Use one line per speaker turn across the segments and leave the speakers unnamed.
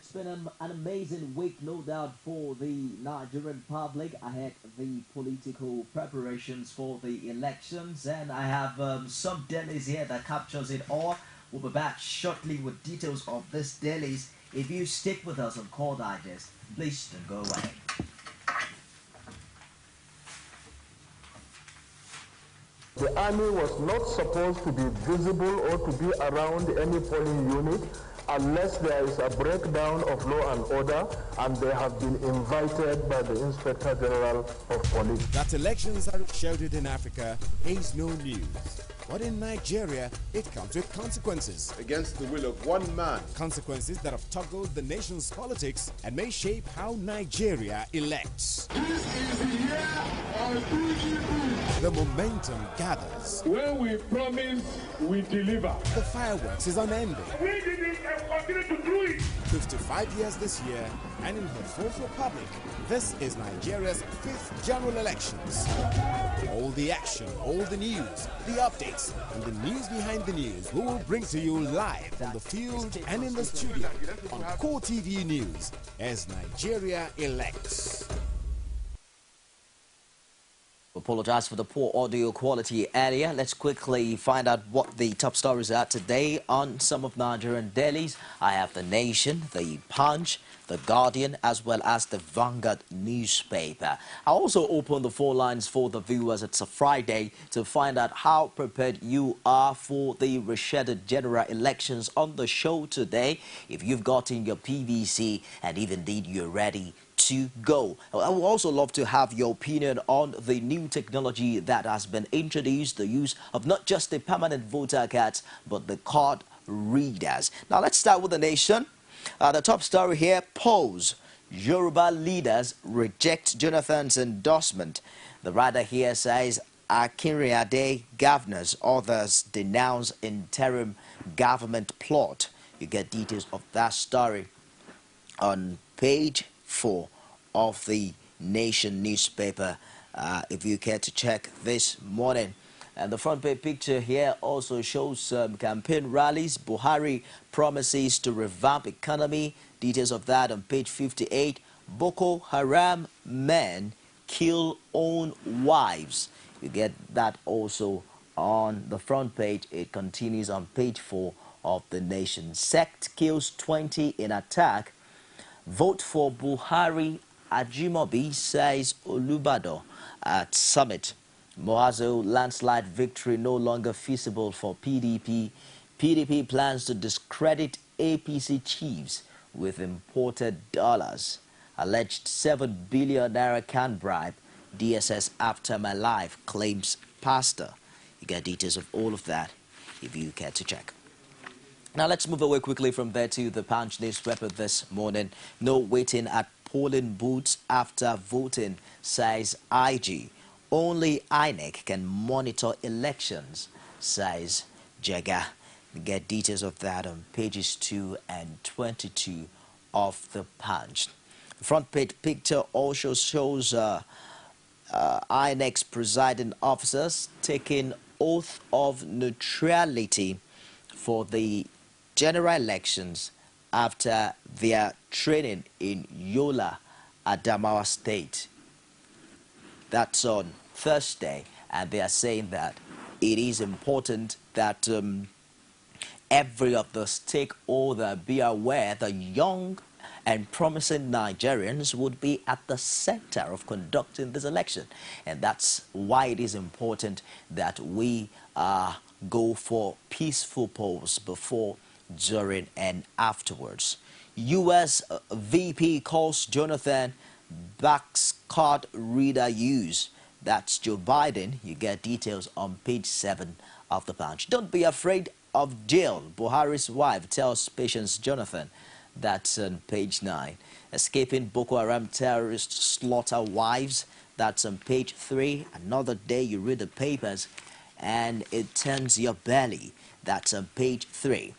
It's been an amazing week, no doubt, for the Nigerian public. I had the political preparations for the elections, and I have some dailies here that captures it all. We'll be back shortly with details of this dailies. If you stick with us on Call Digest, please don't go away.
The army was not supposed to be visible or to be around any polling unit unless there is a breakdown of law and order and they have been invited by the Inspector General of Police.
That elections are shouted in Africa is no news. But in Nigeria, it comes with consequences.
Against the will of one man.
Consequences that have toggled the nation's politics and may shape how Nigeria elects.
This is the year of PDP.
The momentum gathers.
When we promise, we deliver.
The fireworks is unending.
We did it and continue to do it.
55 years this year, and in her fourth republic, this is Nigeria's 5th general elections. All the action, all the news, the updates, and the news behind the news we will bring to you live from the field and in the studio on Core TV News as Nigeria elects.
Apologize for the poor audio quality earlier. Let's quickly find out what the top stories are today on some of Nigerian dailies. I have The Nation, The Punch, The Guardian, as well as the Vanguard newspaper. I also open the phone lines for the viewers. It's a Friday to find out how prepared you are for the rescheduled general elections on the show today. If you've gotten your PVC and if indeed you're ready to go. I would also love to have your opinion on the new technology that has been introduced, the use of not just the permanent voter cards, but the card readers. Now let's start with The Nation. The top story here, polls. Yoruba leaders reject Jonathan's endorsement. The writer here says, Akinriade governors, others denounce interim government plot. You get details of that story on page 4 of the Nation newspaper, if you care to check this morning. And the front page picture here also shows campaign rallies. Buhari promises to revamp economy. Details of that on page 58. Boko Haram men kill own wives. You get that also on the front page. It continues on page 4 of the Nation. Sect kills 20 in attack. Vote for Buhari, Ajimobi, says Olubado at summit. Moazo landslide victory no longer feasible for PDP. PDP plans to discredit APC chiefs with imported dollars. Alleged 7 billion naira can bribe. DSS after my life, claims pastor. You get details of all of that if you care to check. Now let's move away quickly from there to the Punch newspaper this morning. No waiting at polling booths after voting, says IG. Only INEC can monitor elections, says Jega. You get details of that on pages 2 and 22 of the Punch. The front page picture also shows INEC's presiding officers taking oath of neutrality for the general elections after their training in Yola, Adamawa State. That's on Thursday, and they are saying that it is important that every of the stakeholders be aware the young and promising Nigerians would be at the center of conducting this election. And that's why it is important that we go for peaceful polls before, during, and afterwards. U.S. VP calls Jonathan backs card reader use. That's Joe Biden. You get details on page 7 of the Punch. Don't be afraid of jail. Buhari's wife tells Patience Jonathan. That's on page 9. Escaping Boko Haram terrorists slaughter wives. That's on page 3. Another day you read the papers and it turns your belly. That's on page 3.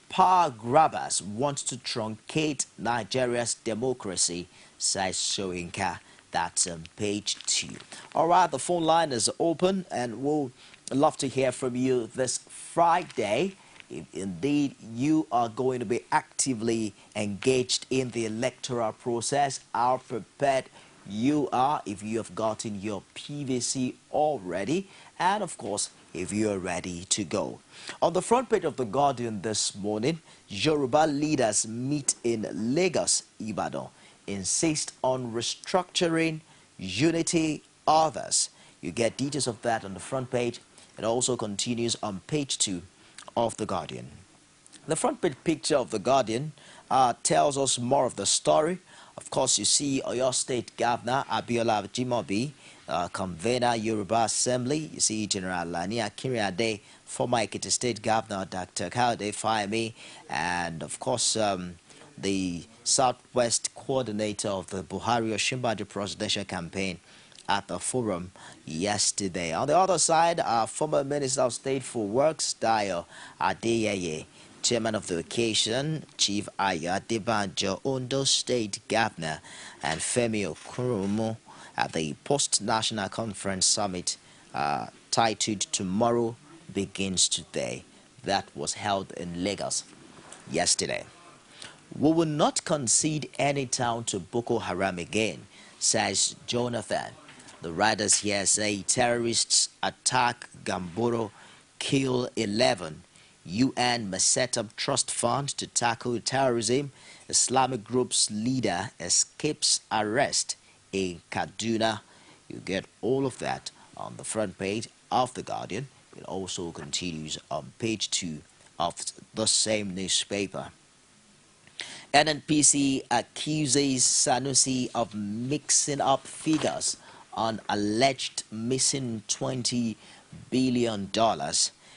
Power grabbers want to truncate Nigeria's democracy, says Soyinka. That's on page 2. All right, the phone line is open and we'll love to hear from you this Friday. if indeed you are going to be actively engaged in the electoral process, how prepared you are, if you have gotten your PVC already, and of course, if you are ready to go. On the front page of The Guardian this morning, Yoruba leaders meet in Lagos, Ibadan, insist on restructuring, unity, others. You get details of that on the front page. It also continues on page 2 of The Guardian. The front page picture of The Guardian tells us more of the story. Of course, you see Oyo State Governor Abiola Jimobi, convener Yoruba Assembly. You see General Lani Akinrinade, former Ekiti State Governor Dr. Kaude Fayemi, and of course the Southwest coordinator of the Buhari Osinbajo presidential campaign at the forum yesterday. On the other side, our former Minister of State for Works, Dayo Adeyeye, chairman of the occasion, Chief Ayo Adebanjo, Ondo State Governor, and Femi Okurumo at the Post-National Conference Summit titled Tomorrow Begins Today. That was held in Lagos yesterday. We will not concede any town to Boko Haram again, says Jonathan. The writers here say terrorists attack Gamboro, kill 11. UN must set up trust fund to tackle terrorism. Islamic group's leader escapes arrest in Kaduna. You get all of that on the front page of The Guardian. It also continues on page 2 of the same newspaper. NNPC accuses Sanusi of mixing up figures on alleged missing $20 billion,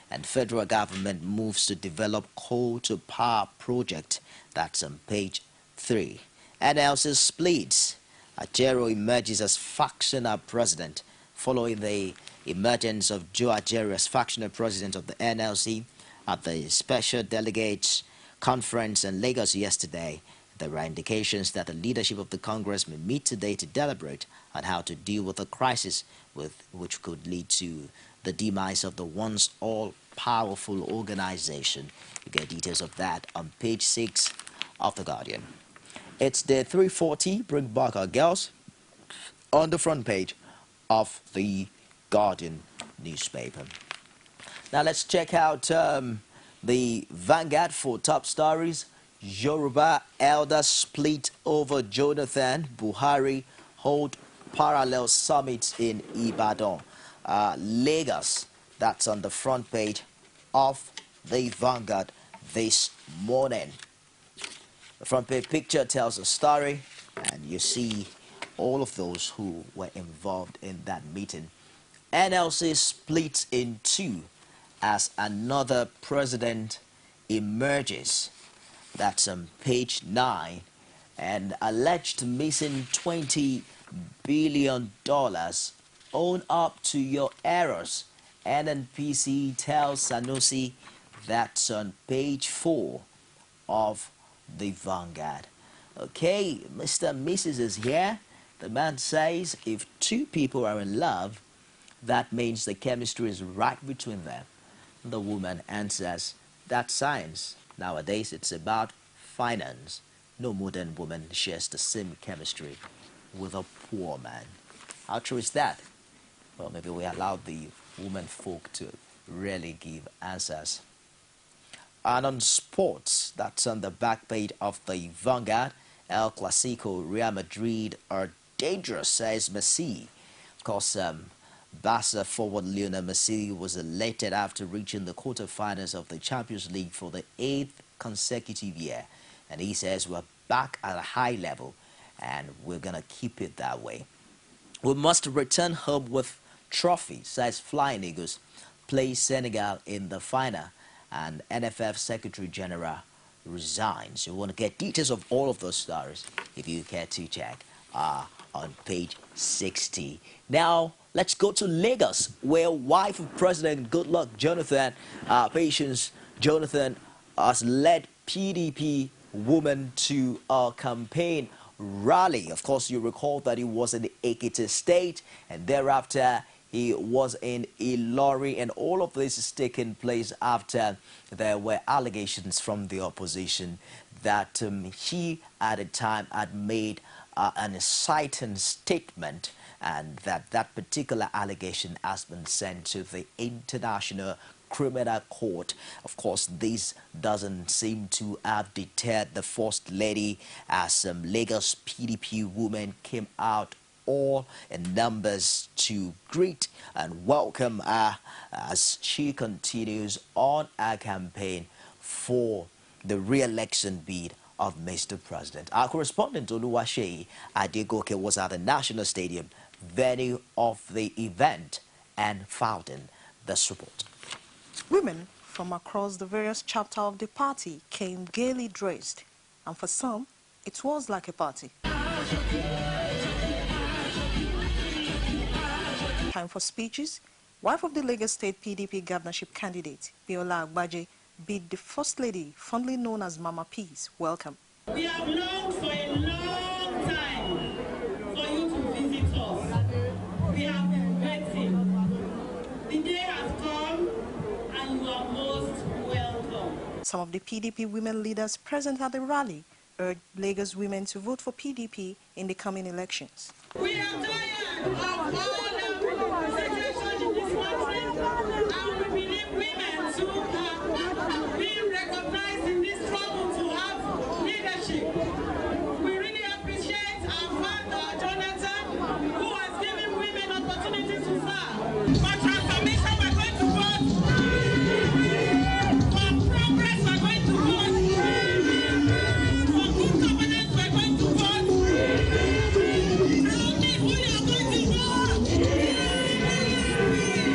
and federal government moves to develop coal-to-power project. That's on page 3. NLC splits. Ajero emerges as factional president following the emergence of Joe Ajero as factional president of the NLC at the Special Delegates Conference in Lagos yesterday. There are indications that the leadership of the Congress may meet today to deliberate on how to deal with the crisis which could lead to the demise of the once all-powerful organization. You get details of that on page 6 of The Guardian. It's day 340, bring back our girls, on the front page of The Guardian newspaper. Now let's check out the Vanguard for top stories. Yoruba elders split over Jonathan. Buhari hold parallel summits in Ibadan. Lagos, that's on the front page of the Vanguard this morning. The front page picture tells a story, and you see all of those who were involved in that meeting. NLC splits in two as another president emerges. That's on page 9. And alleged missing $20 billion. Own up to your errors. NNPC tells Sanusi. That's on page 4 of the Vanguard. Okay, Mr. and Mrs. is here. The man says if two people are in love, that means the chemistry is right between them. The woman answers, that's science. Nowadays, it's about finance. No modern woman shares the same chemistry with a poor man. How true is that? Well, maybe we allow the women folk to really give answers. And on sports, that's on the back page of the Vanguard. El Clasico, Real Madrid are dangerous, says Messi. Of course, Barca forward Lionel Messi was elated after reaching the quarterfinals of the Champions League for the 8th consecutive year. And he says we're back at a high level and we're going to keep it that way. We must return home with trophy, says Flying Eagles. Play Senegal in the final, and NFF Secretary General resigns. You want to get details of all of those stories if you care to check on page 60. Now, let's go to Lagos, where wife of President Goodluck Jonathan, Patience Jonathan, has led PDP woman to a campaign rally. Of course, you recall that he was in the Ekiti State, and thereafter he was in a lorry, and all of this is taking place after there were allegations from the opposition that he at the time had made an inciting statement, and that particular allegation has been sent to the International Criminal Court. Of course, this doesn't seem to have deterred the First Lady, as some Lagos PDP women came out all in numbers to greet and welcome her as she continues on her campaign for the re-election bid of Mr. President. Our correspondent Oluwaseyi Adegoke was at the National Stadium, venue of the event, and filed in this report.
Women from across the various chapters of the party came gaily dressed, and for some, it was like a party. Time for speeches. Wife of the Lagos State PDP governorship candidate, Biola Agbaje, bid the First Lady, fondly known as Mama Peace, welcome.
We have longed for a long time for you to visit us. We have been waiting. The day has come, and you are most welcome.
Some of the PDP women leaders present at the rally urged Lagos women to vote for PDP in the coming elections.
We are tired of all the situations in this country, and we believe women to being recognized in this struggle to have leadership. We really appreciate our father, Jonathan, who has given women opportunity to serve. For transformation, we're going to vote. For progress, we're going to vote. For good governance, we're going to vote. Tell me who you're going to vote.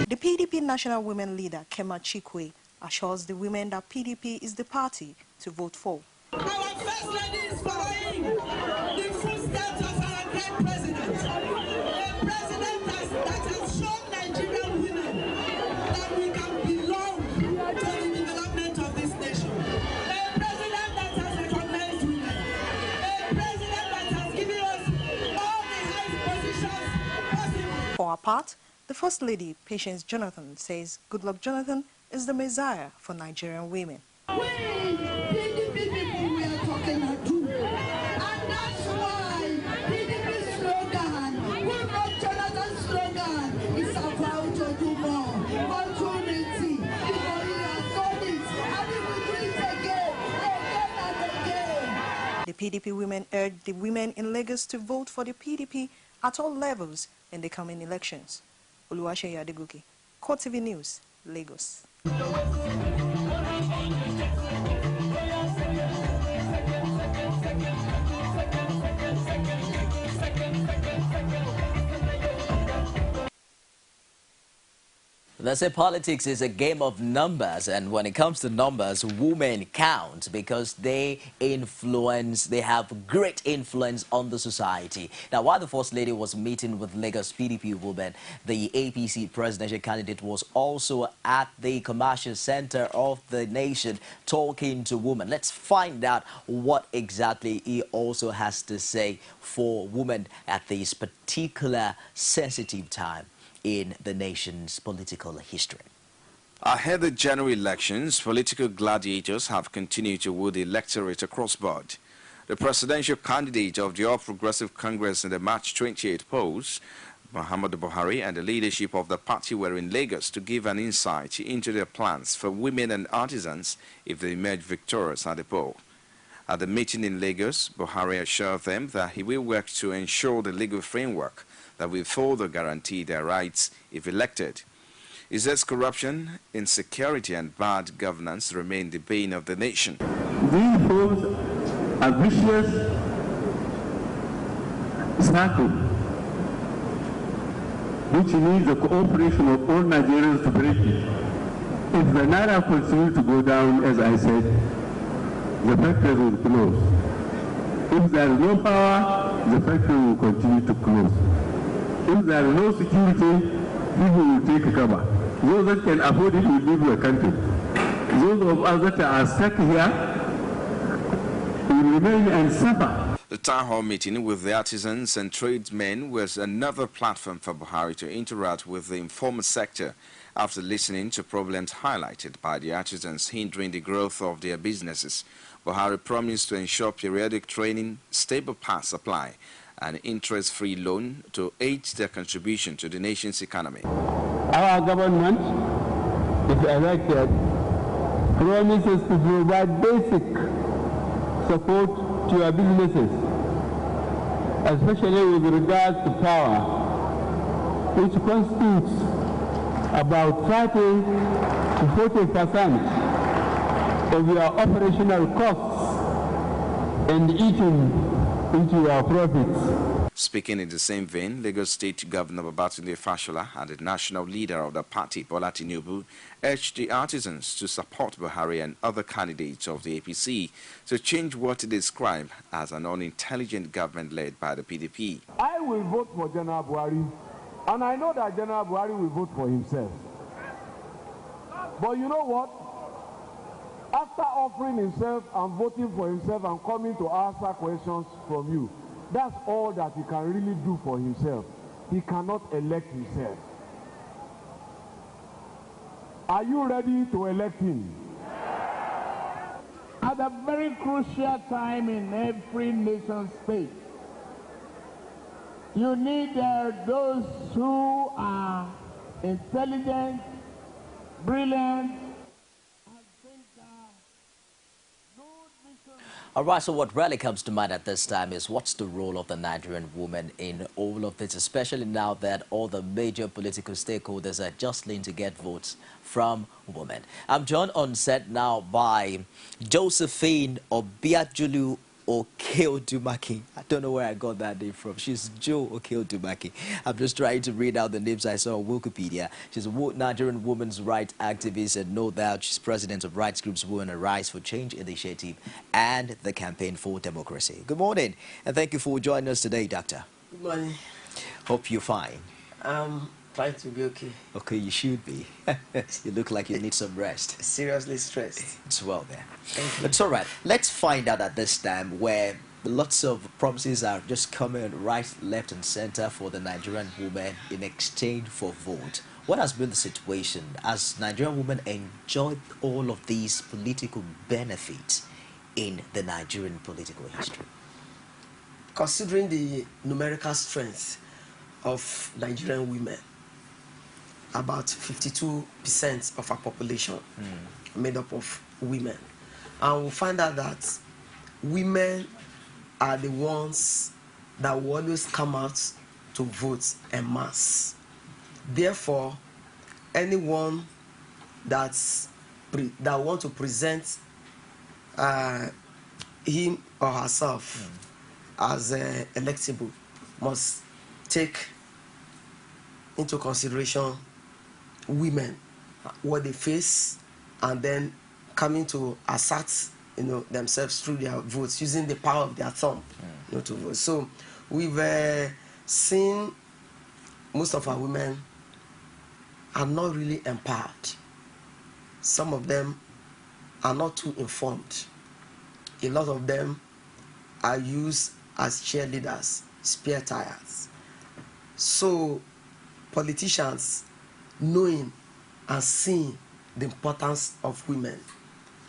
The PDP national women leader, Kema Chikwe, assures the women that PDP is the party to vote for.
Our First Lady is following the footsteps of our great president. A president that has shown Nigerian women that we can belong to the development of this nation. A president that has recognized women. A president that has given us all the highest positions possible.
For her part, the First Lady, Patience Jonathan, says Goodluck Jonathan is the messiah for Nigerian women.
We, PDP people, we are talking to. And that's why PDP slogan, Goodluck Jonathan's slogan, is about to do more. Opportunity. Because he has done it. And he will do it again and again.
The PDP women urged the women in Lagos to vote for the PDP at all levels in the coming elections. Oluwaseyi Adegoke, Court TV News, Lagos.
They say politics is a game of numbers, and when it comes to numbers, women count because they have great influence on the society. Now, while the First Lady was meeting with Lagos PDP women, the APC presidential candidate was also at the commercial center of the nation talking to women. Let's find out what exactly he also has to say for women at this particular sensitive time in the nation's political history.
Ahead of general elections, political gladiators have continued to woo the electorate across board. The presidential candidate of the All Progressive Congress in the March 28 polls, Muhammadu Buhari, and the leadership of the party were in Lagos to give an insight into their plans for women and artisans if they emerge victorious at the poll. At the meeting in Lagos, Buhari assured them that he will work to ensure the legal framework that will further guarantee their rights if elected. He says corruption, insecurity, and bad governance remain the bane of the nation.
These forms a vicious circle which needs the cooperation of all Nigerians to break it. If the Naira continues to go down, as I said, the factories will close. If there is no power, the factory will continue to close. If there is no security, people will take cover. Those that can afford it will leave the country. Those of us that are stuck here will remain and suffer.
The town hall meeting with the artisans and tradesmen was another platform for Buhari to interact with the informal sector after listening to problems highlighted by the artisans hindering the growth of their businesses. Buhari promised to ensure periodic training, stable power supply, and interest-free loan to aid their contribution to the nation's economy.
Our government, if elected, promises to provide basic support to your businesses, especially with regards to power, which constitutes about 30 to 40% of your operational costs and eating into your profits.
Speaking in the same vein, Lagos State Governor Babatunde Fashola and the national leader of the party, Bola Tinubu, urged the artisans to support Buhari and other candidates of the APC to change what they describe as an unintelligent government led by the PDP.
I will vote for General Buhari, and I know that General Buhari will vote for himself. But you know what? After offering himself and voting for himself and coming to answer questions from you, that's all that he can really do for himself. He cannot elect himself. Are you ready to elect him?
At a very crucial time in every nation state, you need those who are intelligent, brilliant,
All right, so what really comes to mind at this time is what's the role of the Nigerian woman in all of this, especially now that all the major political stakeholders are jostling to get votes from women. I'm joined on set now by Josephine Obiajulu OKEI. I don't know where I got that name from. She's Joe OKEI. I'm just trying to read out the names I saw on Wikipedia. She's a Nigerian women's rights activist, and no doubt she's president of rights groups Women Arise for Change Initiative and the Campaign for Democracy. Good morning, and thank you for joining us today, Doctor.
Good morning.
Hope you're fine.
Trying to be okay.
Okay, you should be. You look like you need some rest.
Seriously stressed.
It's well there.
Thank you.
But it's all right. Let's find out at this time where lots of promises are just coming right, left, and center for the Nigerian women in exchange for vote. What has been the situation? Has Nigerian women enjoyed all of these political benefits in the Nigerian political history?
Considering the numerical strength of Nigerian women, about 52% of our population made up of women. And we'll find out that women are the ones that will always come out to vote en masse. Therefore, anyone that want to present him or herself as electable must take into consideration women, what they face, and then coming to assert themselves through their votes, using the power of their thumb to vote. So we've seen most of our women are not really empowered. Some of them are not too informed. A lot of them are used as cheerleaders, spare tires. So politicians, knowing and seeing the importance of women,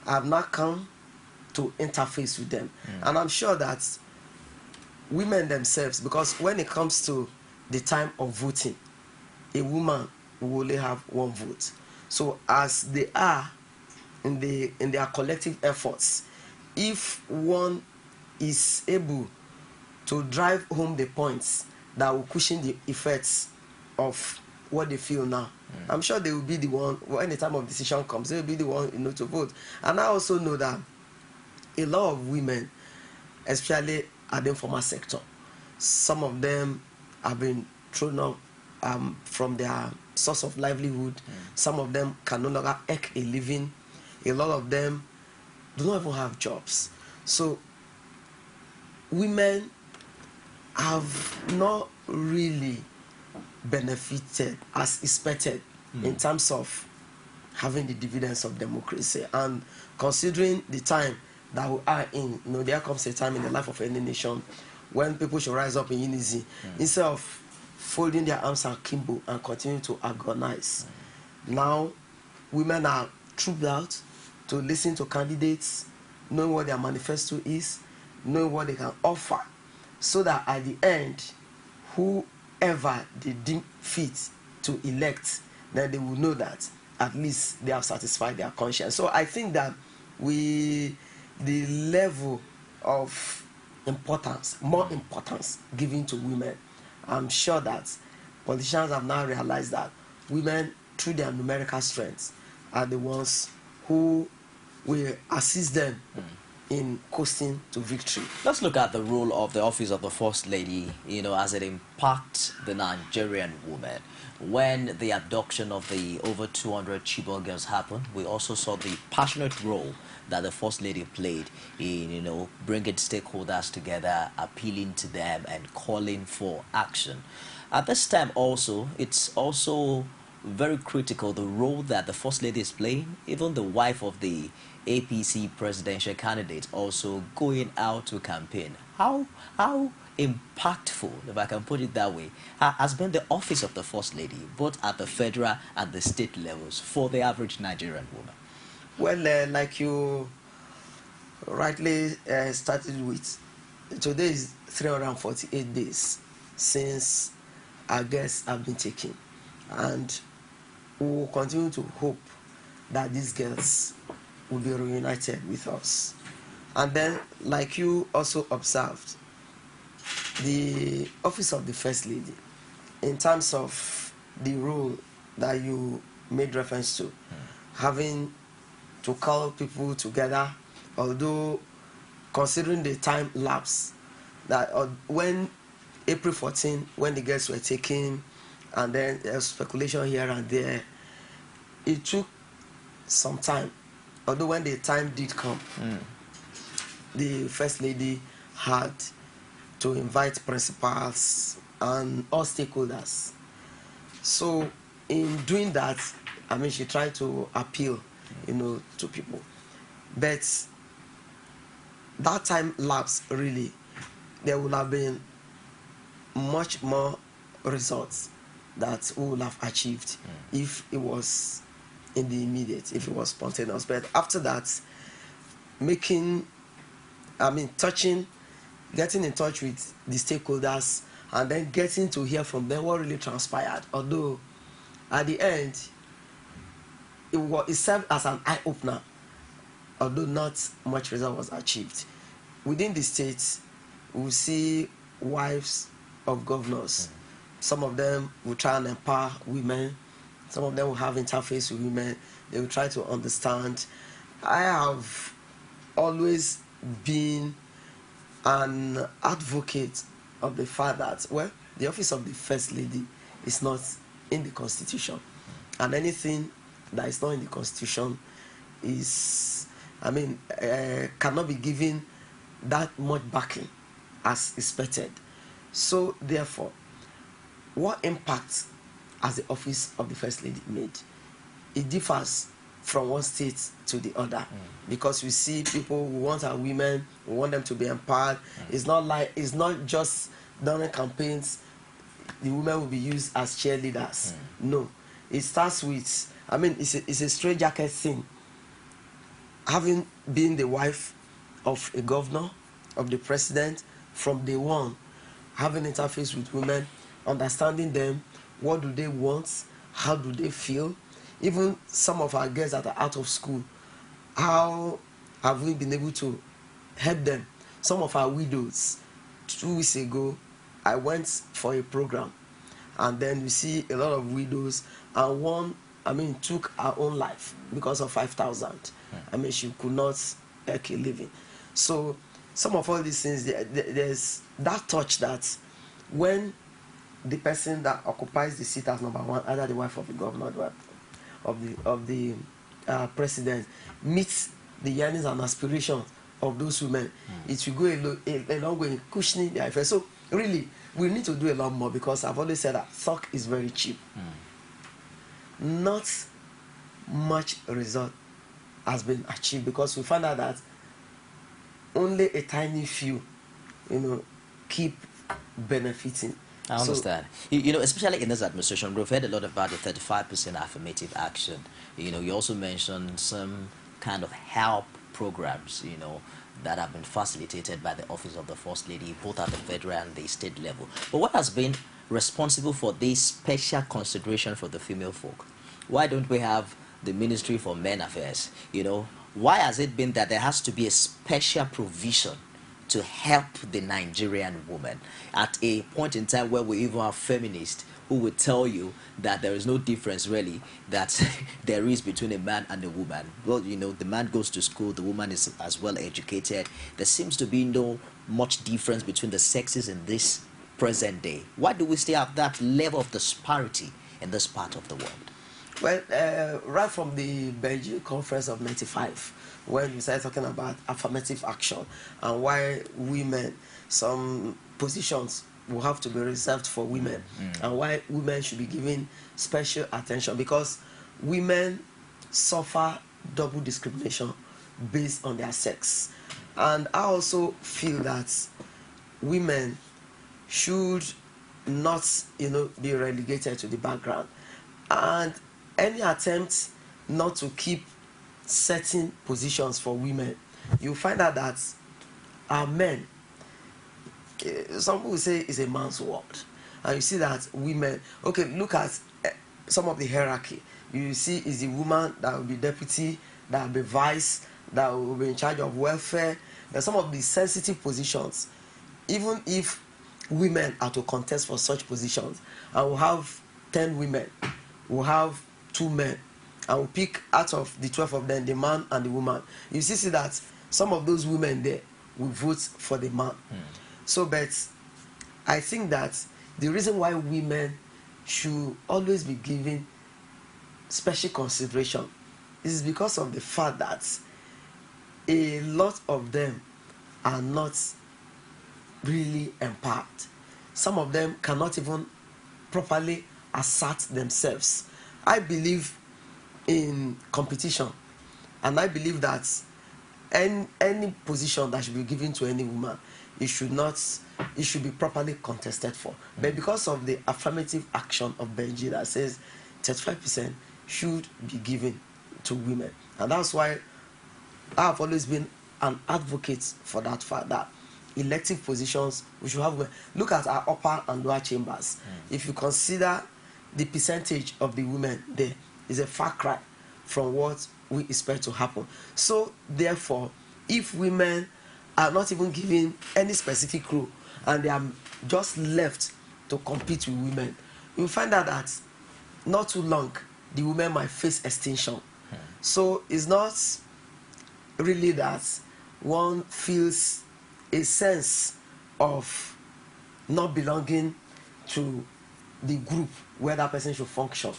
have now come to interface with them. And I'm sure that women themselves, because when it comes to the time of voting, a woman will only have one vote. So as they are in their collective efforts, if one is able to drive home the points that will cushion the effects of what they feel now, I'm sure they will be the one, when the time of decision comes, they will be the one to vote. And I also know that a lot of women, especially at the informal sector, some of them have been thrown up from their source of livelihood. Some of them can no longer eke a living. A lot of them do not even have jobs. So women have not really benefited as expected in terms of having the dividends of democracy. And considering the time that we are in, there comes a time in the life of any nation when people should rise up in unity instead of folding their arms akimbo and continue to agonize. Now, women are trooped out to listen to candidates, knowing what their manifesto is, knowing what they can offer, so that at the end, whoever they deem fit to elect, then they will know that at least they have satisfied their conscience. So I think that the level of importance, more importance given to women, I'm sure that politicians have now realized that women, through their numerical strength, are the ones who will assist them in coasting to victory.
Let's look at the role of the office of the First Lady, as it impacts the Nigerian woman. When the abduction of the over 200 Chibok girls happened, we also saw the passionate role that the First Lady played in, bringing stakeholders together, appealing to them, and calling for action. At this time also, it's also very critical the role that the First Lady is playing, even the wife of the APC presidential candidate also going out to campaign. How impactful, if I can put it that way, has been the office of the First Lady, both at the federal and the state levels, for the average Nigerian woman?
Well, like you rightly started with, today is 348 days since our guests have been taken, and we will continue to hope that these girls will be reunited with us. And then, like you also observed, the office of the First Lady, in terms of the role that you made reference to, having to call people together, although considering the time lapse, that when April 14, when the girls were taken, and then there's speculation here and there, it took some time. Although when the time did come, the First Lady had to invite principals and all stakeholders. So in doing that, she tried to appeal, to people. But that time lapse, really, there would have been much more results that we would have achieved if it was in the immediate, if it was spontaneous. But after that, getting in touch with the stakeholders, and then getting to hear from them what really transpired. Although at the end, it served as an eye-opener, although not much result was achieved. Within the states, we see wives of governors. Some of them will try and empower women. Some of them will have interface with women. They will try to understand. I have always been an advocate of the fact that, the office of the First Lady is not in the Constitution. And anything that is not in the Constitution is, cannot be given that much backing as expected. So, therefore, what impact has the office of the First Lady made? It differs from one state to the other, because we see people who want our women, we want them to be empowered. It's not just during campaigns the women will be used as cheerleaders. No, it starts with, it's a straight jacket thing. Having been the wife of a governor, of the president, from day one, having interface with women, understanding them, what do they want, how do they feel. Even some of our girls that are out of school, how have we been able to help them? Some of our widows, 2 weeks ago, I went for a program, and then we see a lot of widows, and one, took her own life because of 5,000. She could not make a living. So some of all these things, there's that touch that when the person that occupies the seat as number one, either the wife of the governor of the president, meets the yearnings and aspirations of those women, it will go a long way in cushioning their effect. So really, we need to do a lot more, because I've always said that talk is very cheap. Not much result has been achieved, because we found out that only a tiny few, keep benefiting.
I understand. You know, especially in this administration, we've heard a lot about the 35% affirmative action. You know, you also mentioned some kind of help programs, that have been facilitated by the Office of the First Lady, both at the federal and the state level. But what has been responsible for this special consideration for the female folk? Why don't we have the Ministry for Men Affairs? Why has it been that there has to be a special provision to help the Nigerian woman at a point in time where we even have feminists who would tell you that there is no difference really that there is between a man and a woman? Well, the man goes to school, the woman is as well educated. There seems to be no much difference between the sexes in this present day. Why do we still have that level of disparity in this part of the world?
Well, right from the Beijing Conference of '95, when we started talking about affirmative action and why women, some positions will have to be reserved for women, and why women should be given special attention, because women suffer double discrimination based on their sex. And I also feel that women should not, be relegated to the background. And any attempt not to keep certain positions for women, you find out that our men, some people say it's a man's world, and you see that women, okay, look at some of the hierarchy. You see is the woman that will be deputy, that will be vice, that will be in charge of welfare. There's some of the sensitive positions. Even if women are to contest for such positions, and we'll have 10 women, we'll have 2 men, and we'll pick out of the 12 of them, the man and the woman. You see that some of those women there will vote for the man. So, but I think that the reason why women should always be given special consideration is because of the fact that a lot of them are not really empowered. Some of them cannot even properly assert themselves. I believe in competition, and I believe that any position that should be given to any woman, it should be properly contested for. But because of the affirmative action of Benji that says 35% should be given to women, and that's why I have always been an advocate for that fact that elective positions we should have women. Look at our upper and lower chambers. If you consider the percentage of the women there, is a far cry from what we expect to happen. So therefore, if women are not even given any specific role and they are just left to compete with women, you find out that not too long the women might face extinction. So it's not really that one feels a sense of not belonging to the group where that person should function,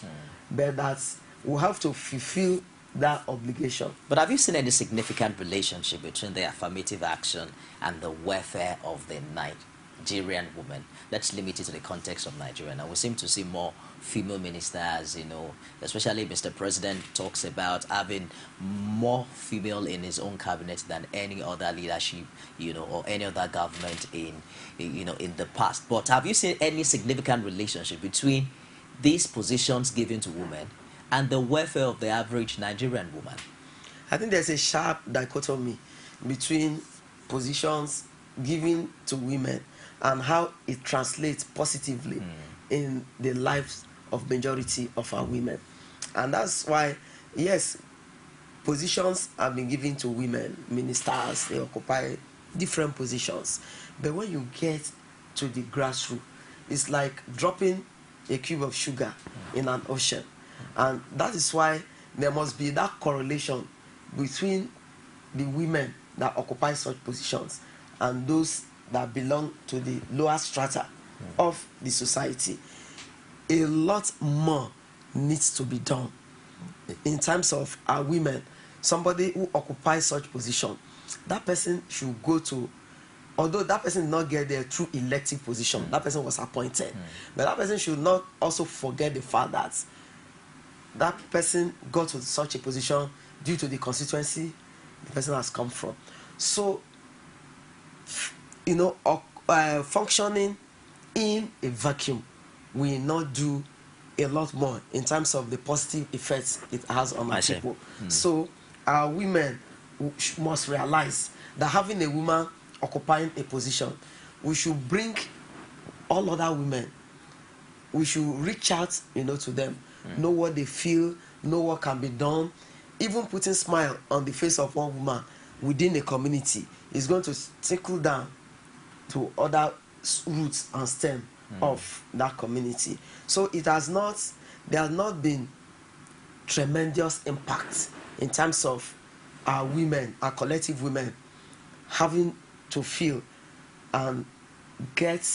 but that we have to fulfill that obligation.
But have you seen any significant relationship between the affirmative action and the welfare of the Nigerian woman? Let's limit it to the context of Nigeria. Now we seem to see more female ministers, especially Mr. President talks about having more female in his own cabinet than any other leadership, or any other government in the past. But have you seen any significant relationship between these positions given to women and the welfare of the average Nigerian woman?
I think there's a sharp dichotomy between positions given to women and how it translates positively in the lives of majority of our women. And that's why, yes, positions have been given to women, ministers, they occupy different positions. But when you get to the grassroots, it's like dropping a cube of sugar in an ocean. And that is why there must be that correlation between the women that occupy such positions and those that belong to the lower strata of the society. A lot more needs to be done in terms of our women. Somebody who occupies such position, that person should go to, although that person did not get there through elective position, that person was appointed, but that person should not also forget the fact that that person got to such a position due to the constituency the person has come from. So functioning in a vacuum will not do a lot more in terms of the positive effects it has on our people. So our women must realize that having a woman occupying a position, we should bring all other women, we should reach out, to them, know what they feel, know what can be done. Even putting smile on the face of one woman within a community is going to trickle down to other roots and stem of that community. So there has not been tremendous impact in terms of our women, our collective women, having to feel and get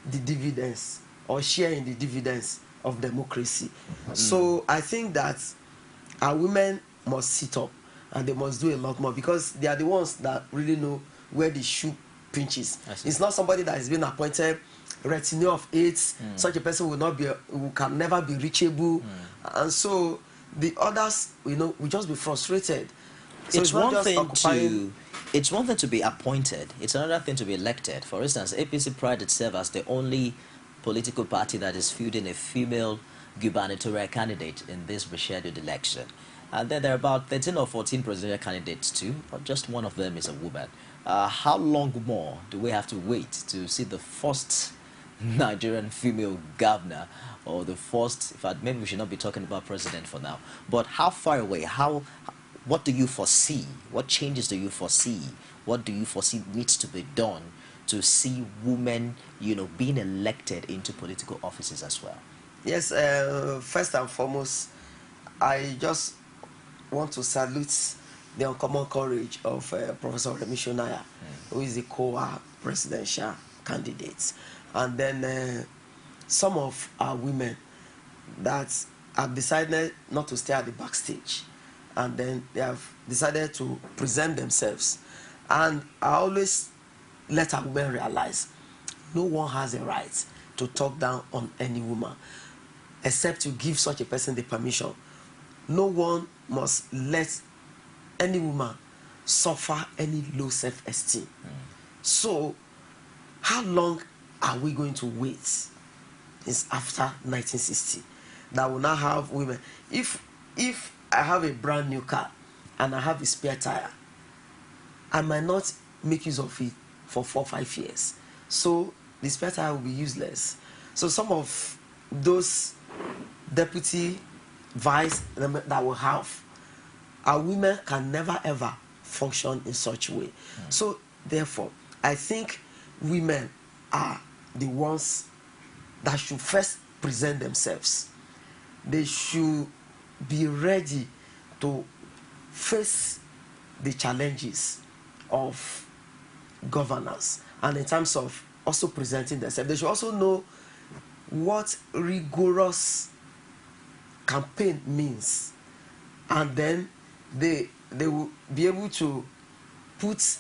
the dividends or share in the dividends of democracy. So I think that our women must sit up and they must do a lot more, because they are the ones that really know where the shoe pinches. It's not somebody that has been appointed retinue of aides. Such a person who can never be reachable, and so the others, will just be frustrated. So
it's one thing to be appointed. It's another thing to be elected. For instance, APC prides itself as the only political party that is fielding a female gubernatorial candidate in this rescheduled election. And then there are about 13 or 14 presidential candidates too, but just one of them is a woman. How long more do we have to wait to see the first Nigerian female governor, or the first, in fact, maybe we should not be talking about president for now, but how far away, what do you foresee? What changes do you foresee? What do you foresee needs to be done to see women, being elected into political offices as well?
Yes, first and foremost, I just want to salute the uncommon courage of Professor Remi Shonaya, who is the OKEI presidential candidate. And then some of our women that have decided not to stay at the backstage, and then they have decided to present themselves. And I always let our women realize no one has a right to talk down on any woman except to give such a person the permission. No one must let any woman suffer any low self-esteem. So how long are we going to wait? It's after 1960 that we'll now have women. If I have a brand new car and I have a spare tire, I might not make use of it for 4 or 5 years. So the spare tire will be useless. So some of those deputy vice that we have, our women can never ever function in such a way. So therefore, I think women are the ones that should first present themselves. They should be ready to face the challenges of governance, and in terms of also presenting themselves, they should also know what rigorous campaign means, and then they will be able to put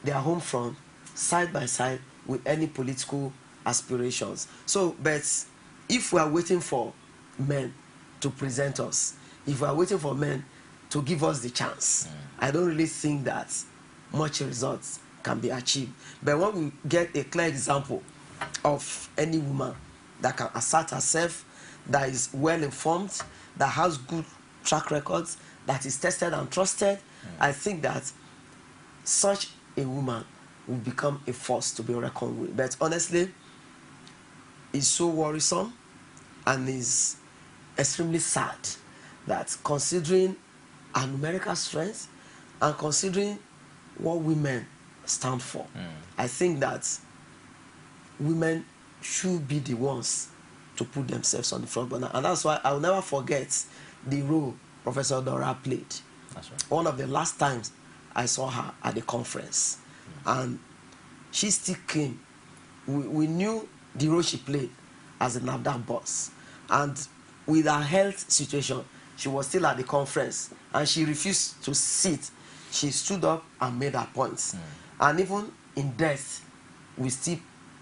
their home front side by side with any political aspirations. So, but if we are waiting for men to present us, if we are waiting for men to give us the chance, I don't really think that much results can be achieved. But when we get a clear example of any woman that can assert herself, that is well informed, that has good track records, that is tested and trusted, I think that such a woman will become a force to be reckoned with. But honestly, it's so worrisome and is extremely sad that, considering our numerical strength and considering what women stand for, I think that women should be the ones to put themselves on the front burner. And that's why I'll never forget the role Professor Dora played. That's right. One of the last times I saw her at the conference, and she still came. We knew the role she played as a NAFDAC boss, and with her health situation, she was still at the conference, and she refused to sit. She stood up and made her points. And even in death, we still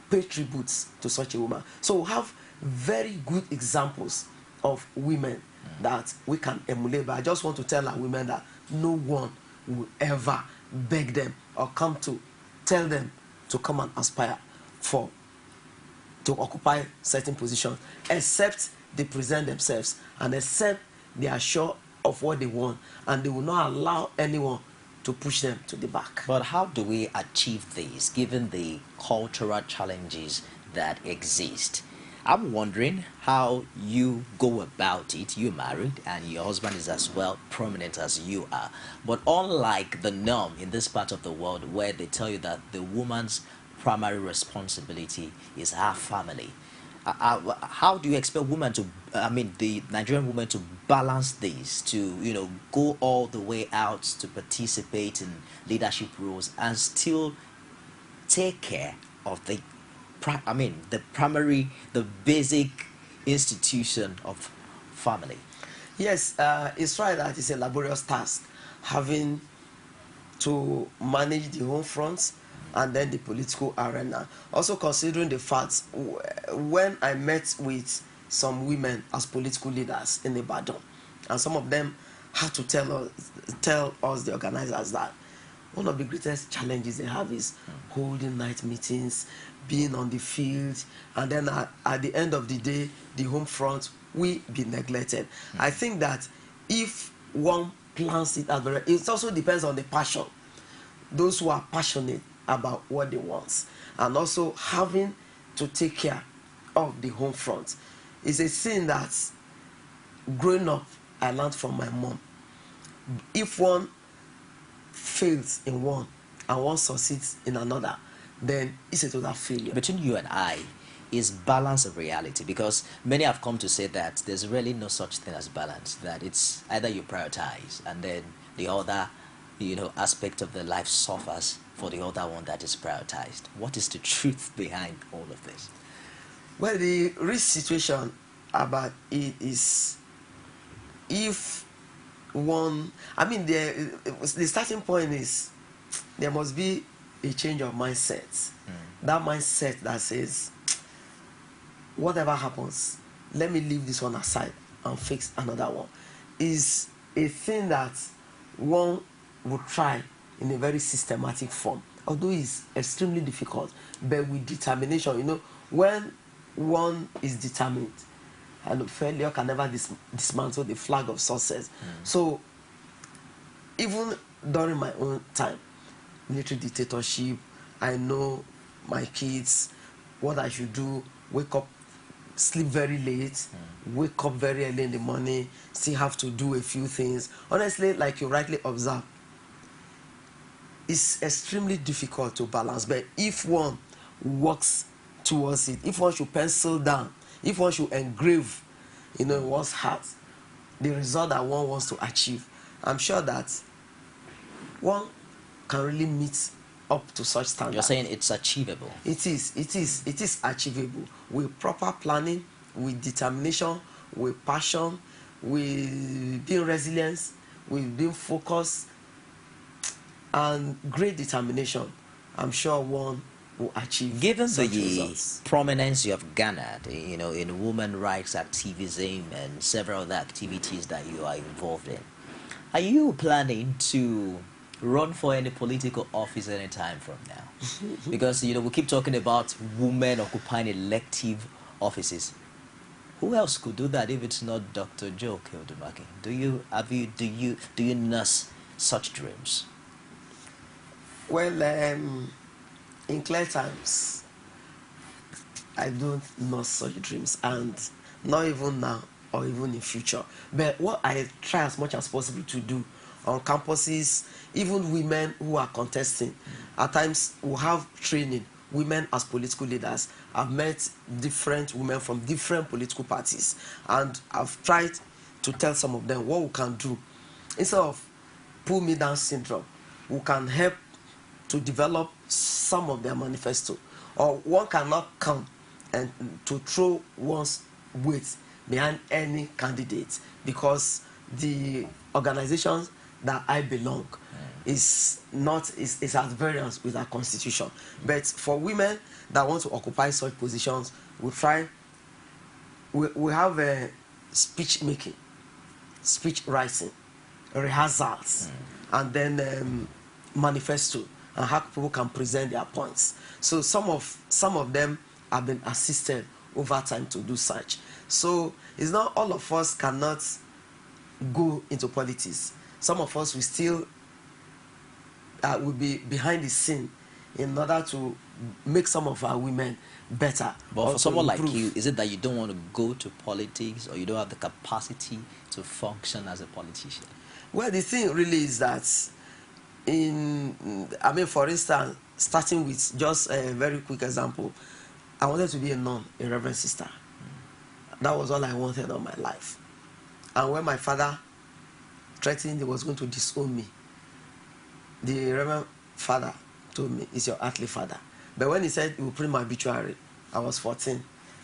pay tributes to such a woman. So we have very good examples of women that we can emulate. But I just want to tell our women that no one will ever beg them or come to tell them to come and aspire to occupy certain positions, except they present themselves and except they are sure of what they want, and they will not allow anyone to push them to the back.
But how do we achieve this, given the cultural challenges that exist? I'm wondering how you go about it. You're married and your husband is as well prominent as you are. But unlike the norm in this part of the world where they tell you that the woman's primary responsibility is her family, how do you expect women to, the Nigerian women to balance this, to, go all the way out to participate in leadership roles and still take care of the basic institution of family?
Yes, it's right that it's a laborious task, having to manage the home front and then the political arena. Also considering the fact, when I met with some women as political leaders in Ibadan, and some of them had to tell us, the organizers, that one of the greatest challenges they have is holding night meetings, being on the field, and then at the end of the day, the home front will be neglected. I think that if one plans it out, it also depends on the passion. Those who are passionate about what they want, and also having to take care of the home front, is a thing that growing up I learned from my mom. If one fails in one and one succeeds in another, then it's a total failure.
Between you and I, is balance a reality? Because many have come to say that there's really no such thing as balance, that it's either you prioritize and then the other aspect of the life suffers for the other one that is prioritized. What is the truth behind all of this?
Well, the risk situation about it is, if one, the starting point is there must be a change of mindset. That mindset that says, whatever happens, let me leave this one aside and fix another one, is a thing that one would try in a very systematic form, although it's extremely difficult, but with determination. When one is determined, and failure can never dismantle the flag of success. So even during my own time, military dictatorship, I know my kids, what I should do: wake up, sleep very late, wake up very early in the morning, still have to do a few things. Honestly, like you rightly observed, it's extremely difficult to balance. But if one works towards it, if one should pencil down, if one should engrave, in one's heart, the result that one wants to achieve, I'm sure that one can really meet up to such standards.
You're saying it's achievable?
It is achievable with proper planning, with determination, with passion, with being resilient, with being focused, and great determination. I'm sure one will achieve.
Given the
results.
prominence you have garnered, in women rights activism and several other activities that you are involved in, are you planning to run for any political office anytime from now? Because we keep talking about women occupying elective offices. Who else could do that if it's not Dr. Joe ODUMAKIN? Do you nurse such dreams?
Well, in clear times, I don't know such dreams, and not even now or even in future. But what I try as much as possible to do on campuses, even women who are contesting, at times we have training, women as political leaders. I've met different women from different political parties, and I've tried to tell some of them what we can do. Instead of pull me down syndrome, we can help to develop some of their manifesto. Or one cannot come and to throw one's weight behind any candidate, because the organizations that I belong is at variance with our constitution. But for women that want to occupy such positions, we have a speech making, speech writing, rehearsals, and then manifesto. and how people can present their points. So some of them have been assisted over time to do such. So it's not all of us cannot go into politics. Some of us will still will be behind the scene in order to make some of our women better.
But for someone like you, is it that you don't want to go to politics, or you don't have the capacity to function as a politician?
Well, the thing really is that for instance, starting with just a very quick example, I wanted to be a nun, a reverend sister. That was all I wanted all my life. And when my father threatened he was going to disown me, the reverend father told me, "It's your earthly father." But when he said he will print my obituary, I was 14.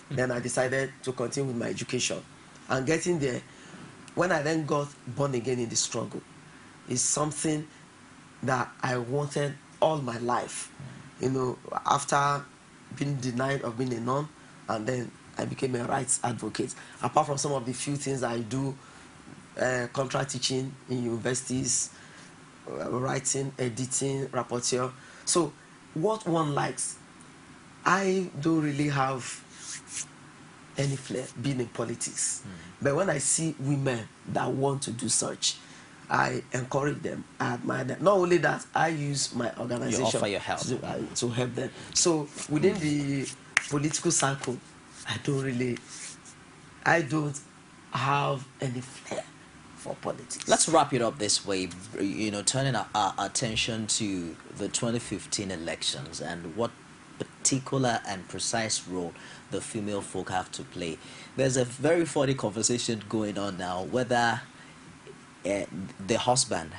Then I decided to continue with my education. And getting there, when I then got born again in the struggle, is something that I wanted all my life. You know, after being denied of being a nun, and then I became a rights advocate. Apart from some of the few things I do, contract teaching in universities, writing, editing, rapporteur. So what one likes, I don't really have any flair being in politics. But when I see women that want to do such, I encourage them, I admire them. Not only that, I use my organization
you offer your help.
to help them. So within the political circle, I don't have any flair for politics.
Let's wrap it up this way, you know, turning our attention to the 2015 elections and what particular and precise role the female folk have to play. There's a very funny conversation going on now whether the husband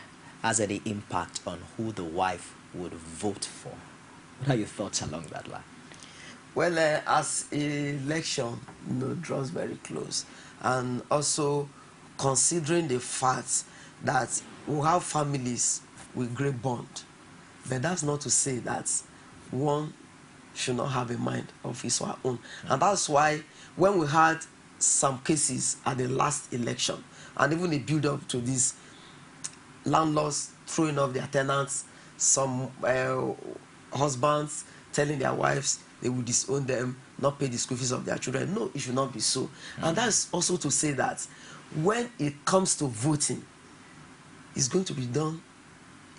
has any impact on who the wife would vote for. What are your thoughts along that line?
Well, as election draws very close, and also considering the fact that we have families with great bond, but that's not to say that one should not have a mind of his or her own. And that's why when we had some cases at the last election, and even the build-up to this, landlords throwing off their tenants, some husbands telling their wives they will disown them, not pay the school fees of their children. No, it should not be so. And that's also to say that when it comes to voting, it's going to be done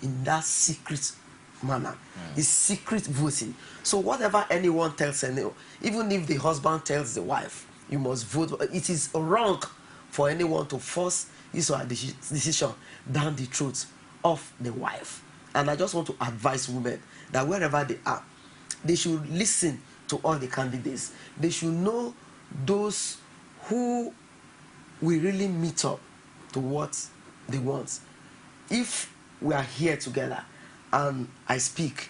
in that secret manner. It's secret voting. So whatever anyone tells anyone, even if the husband tells the wife, you must vote, it is wrong for anyone to force his or her decision down the throat of the wife. And I just want to advise women that wherever they are, they should listen to all the candidates. They should know those who will really meet up to what they want. If we are here together and I speak,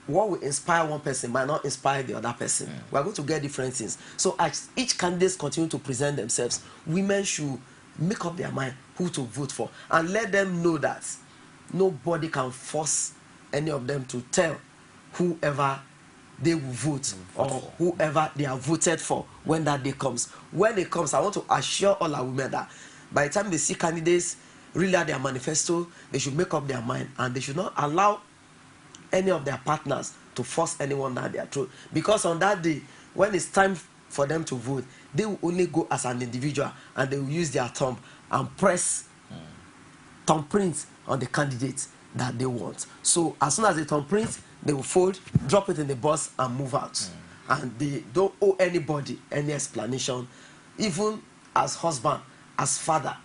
what will inspire one person might not inspire the other person. We are going to get different things. So as each candidate continue to present themselves, women should make up their mind who to vote for and let them know that nobody can force any of them to tell whoever they will vote or whoever they are voted for when that day comes. When it comes, I want to assure all our women that by the time they see candidates really at their manifesto, they should make up their mind and they should not allow any of their partners to force anyone down their throat. Because on that day, when it's time for them to vote, they will only go as an individual and they will use their thumb and press thumbprint on the candidate that they want. So as soon as they thumbprint, they will fold, drop it in the bus and move out. And they don't owe anybody any explanation. Even as husband, as father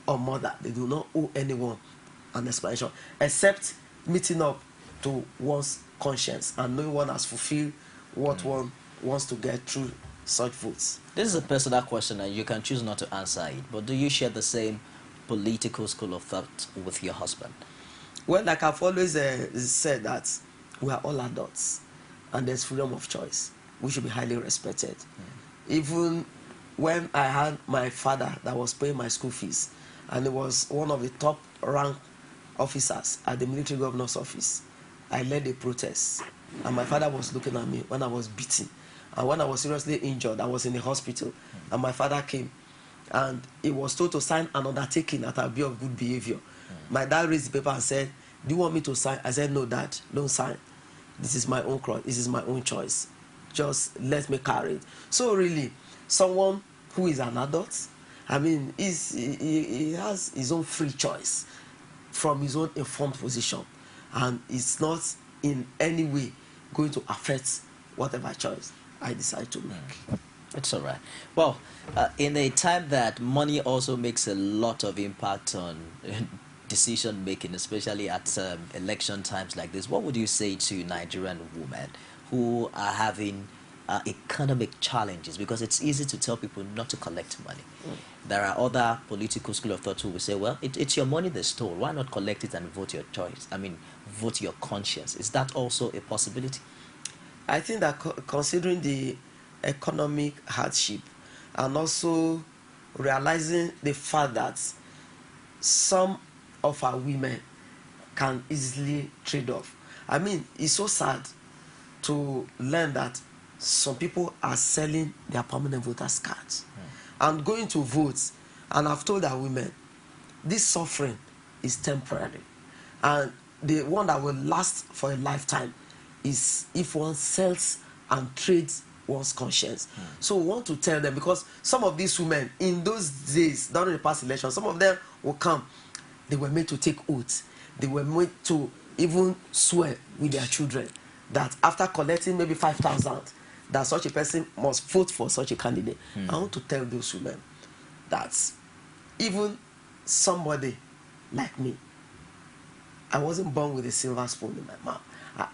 or mother, they do not owe anyone an explanation, except meeting up to one's conscience and knowing one has fulfilled what one wants to get through such votes.
This is a personal question and you can choose not to answer it, but do you share the same political school of thought with your husband?
Well, like I've always said, that we are all adults and there's freedom of choice. We should be highly respected. Even when I had my father that was paying my school fees, and he was one of the top rank officers at the military governor's office, I led a protest and my father was looking at me when I was beaten. And when I was seriously injured, I was in the hospital and my father came and he was told to sign an undertaking that I'll be of good behavior. My dad raised the paper and said, Do you want me to sign? I said, no, Dad, don't sign. This is my own cross. This is my own choice. Just let me carry it. So really, someone who is an adult, I mean, he has his own free choice from his own informed position, and it's not in any way going to affect whatever choice I decide to make.
It's all right. Well, in a time that money also makes a lot of impact on decision making, especially at election times like this, what would you say to Nigerian women who are having economic challenges? Because it's easy to tell people not to collect money. There are other political school of thought who will say, well, it's your money they stole. Why not collect it and vote your choice? I mean, vote your conscience. Is that also a possibility?
I think that considering the economic hardship and also realizing the fact that some of our women can easily trade off. I mean, it's so sad to learn that some people are selling their permanent voters cards and going to vote. And I've told our women, this suffering is temporary. And the one that will last for a lifetime is if one sells and trades one's conscience. So we want to tell them, because some of these women in those days, during the past election, some of them will come. They were made to take oaths. They were made to even swear with their children that after collecting maybe 5,000, that such a person must vote for such a candidate. I want to tell those women that even somebody like me, I wasn't born with a silver spoon in my mouth.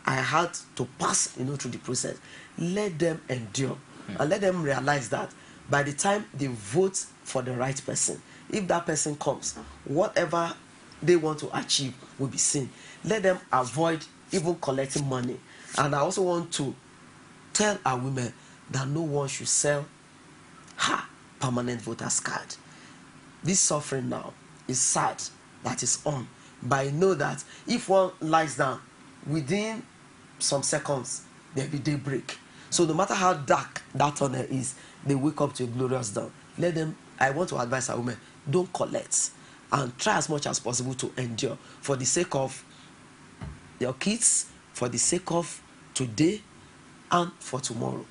I had to pass, through the process. Let them endure and let them realize that by the time they vote for the right person, if that person comes, whatever they want to achieve will be seen. Let them avoid even collecting money. And I also want to tell our women that no one should sell her permanent voter's card. This suffering now is sad that is on. But I know that if one lies down, within some seconds, there will be daybreak. So no matter how dark that tunnel is, they wake up to a glorious dawn. Let them, I want to advise our women, don't collect and try as much as possible to endure for the sake of your kids, for the sake of today, and for tomorrow.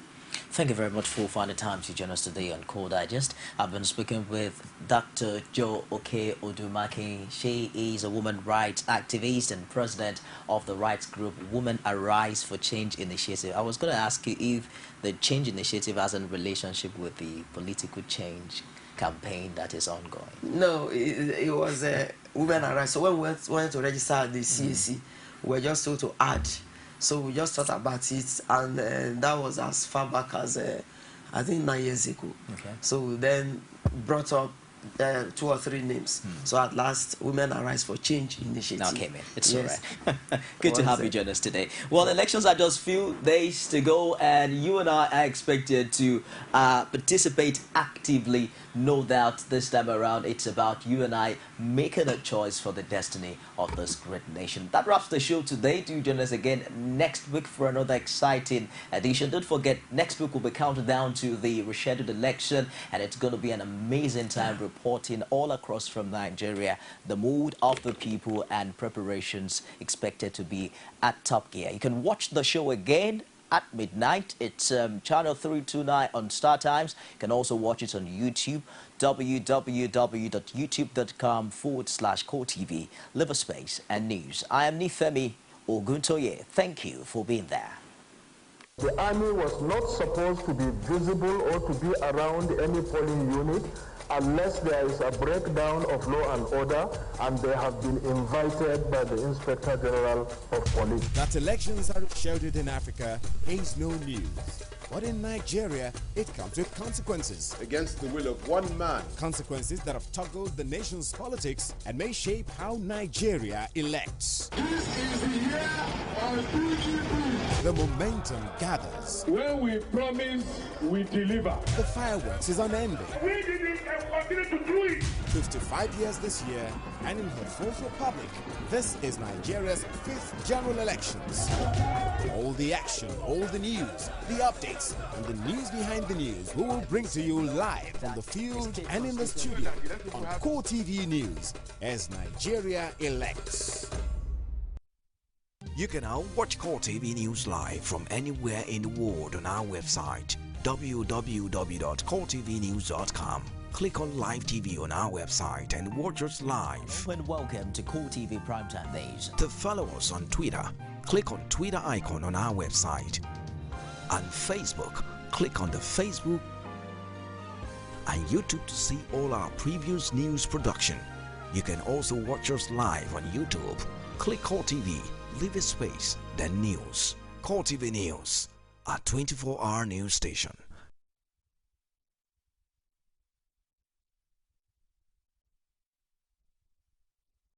Thank you very much for finding time to join us today on Core Digest. I've been speaking with Dr. Jo OKEI ODUMAKIN. She is a woman rights activist and president of the rights group Women Arise for Change Initiative. I was going to ask you if the Change Initiative has a relationship with the political change campaign that is ongoing.
No, it was Women Arise. So when we went to register at the CAC, we were just told to add. So we just thought about it, and that was as far back as, I think, 9 years ago. Okay. So we then brought up 2 or 3 names. So at last, Women Arise for Change Initiative.
Now came in. It's all right. Good to have you join us today. Well, elections are just few days to go, and you and I are expected to participate actively. No doubt this time around, it's about you and I making a choice for the destiny of this great nation. That wraps the show today. Do join us again next week for another exciting edition. Don't forget, next week we'll be counting down to the rescheduled election, and it's going to be an amazing time reporting all across from Nigeria the mood of the people and preparations expected to be at top gear. You can watch the show again at midnight. It's channel 329 on Star Times. You can also watch it on YouTube, www.youtube.com/CoreTV. Live a space and news. I am Nifemi Oguntoye. Thank you for being there.
The army was not supposed to be visible or to be around any polling unit unless there is a breakdown of law and order and they have been invited by the Inspector General of Police.
That elections are scheduled in Africa is no news. But in Nigeria, it comes with consequences.
Against the will of one man.
Consequences that have toggled the nation's politics and may shape how Nigeria elects.
This is the year of PDP.
The momentum gathers.
When we promise, we deliver.
The fireworks is unending.
We did it and continue to do it.
55 years this year, and in her fourth republic, this is Nigeria's 5th general elections. All the action, all the news, the updates, and the news behind the news we will bring to you live from the field and in the studio on Core TV News as Nigeria elects.
You can now watch Core TV News live from anywhere in the world on our website www.coretvnews.com. Click on Live TV on our website and watch us live.
And welcome to Core TV Primetime News.
To follow us on Twitter, click on Twitter icon on our website. On Facebook, click on the Facebook and YouTube to see all our previous news production. You can also watch us live on YouTube. Click Core TV, leave a space, then News. Core TV News, a 24-hour news station.